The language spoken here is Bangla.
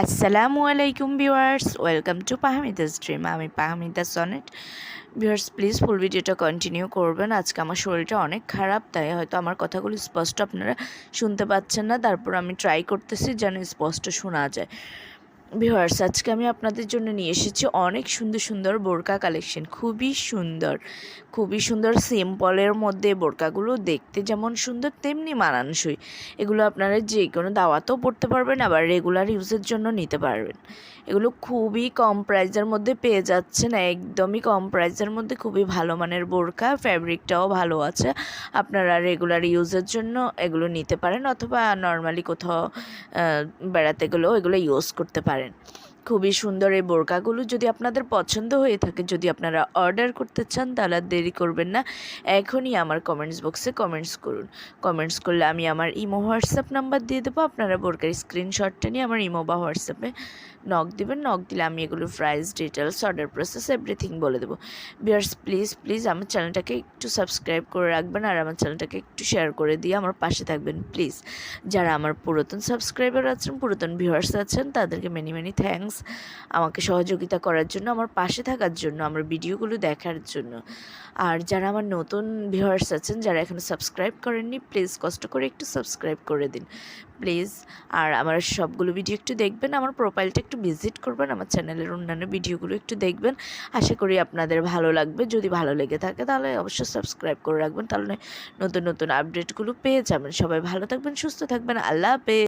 আসসালামু আলাইকুম ভিউয়ার্স, ওয়েলকাম টু fahmidasdream। আমি ফাহমিদা সনেট। ভিউয়ার্স প্লিজ ফুল ভিডিওটা কন্টিনিউ করবেন। আজকে আমার শরীরটা অনেক খারাপ, তাই হয়তো আমার কথাগুলো স্পষ্ট আপনারা শুনতে পাচ্ছেন না। তারপর আমি ট্রাই করতেছি যেন স্পষ্ট শোনা যায়। ভিউয়ার্স আজকে আমি আপনাদের জন্য নিয়ে এসেছি অনেক সুন্দর সুন্দর বোরকা কালেকশন। খুবই সুন্দর সিম্পলের মধ্যে বোরকাগুলো দেখতে যেমন সুন্দর তেমনি মানানসই। এগুলো আপনারা যে কোনো দাওয়াতেও পরতে পারবেন, আবার রেগুলার ইউজের জন্য নিতে পারবেন। এগুলো খুবই কম প্রাইসের মধ্যে পেয়ে যাচ্ছেন, একদমই কম প্রাইসের মধ্যে খুবই ভালো মানের বোরকা, ফ্যাব্রিকটাও ভালো আছে। আপনারা রেগুলার ইউজের জন্য এগুলো নিতে পারেন, অথবা নর্মালি কোথাও বেড়াতে গেলেও এগুলো ইউজ করতে পারেন। খুবই সুন্দর এই বোরকাগুলো যদি আপনাদের পছন্দ হয়ে থাকে, যদি আপনারা অর্ডার করতে চান, তাহলে আর দেরি করবেন না, এখনই আমার কমেন্টস বক্সে কমেন্টস করুন। কমেন্টস করলে আমি আমার ইমো হোয়াটসঅ্যাপ নাম্বার দিয়ে দেবো। আপনারা বোরকার স্ক্রিনশটটা নিয়ে আমার ইমো বা হোয়াটসঅ্যাপে নক দিবেন। নক দিলে আমি এগুলো price, details, order process everything বলে দেবো। ভিউয়ার্স প্লিজ আমার চ্যানেলটাকে একটু সাবস্ক্রাইব করে রাখবেন, আর আমার চ্যানেলটাকে একটু শেয়ার করে দিয়ে আমার পাশে থাকবেন প্লিজ। যারা আমার পুরাতন সাবস্ক্রাইবার আছেন, পুরাতন ভিউয়ার্স আছেন, তাদেরকে মেনি থ্যাঙ্কস আমাকে সহযোগিতা করার জন্য, আমার পাশে থাকার জন্য, আমার ভিডিওগুলো দেখার জন্য। আর যারা আমার নতুন ভিউয়ার্স আছেন, যারা এখনও সাবস্ক্রাইব করেননি, প্লিজ কষ্ট করে একটু সাবস্ক্রাইব করে দিন প্লিজ। আর আমার সবগুলো ভিডিও একটু দেখবেন, আমার প্রোফাইলটা একটু ভিজিট করবেন, আমার চ্যানেলের অন্যান্য ভিডিওগুলো একটু দেখবেন। আশা করি আপনাদের ভালো লাগবে। যদি ভালো লেগে থাকে তাহলে অবশ্যই সাবস্ক্রাইব করে রাখবেন, তাহলে নতুন আপডেটগুলো পেয়ে যাবেন। সবাই ভালো থাকবেন, সুস্থ থাকবেন। আল্লাহ হাফেজ।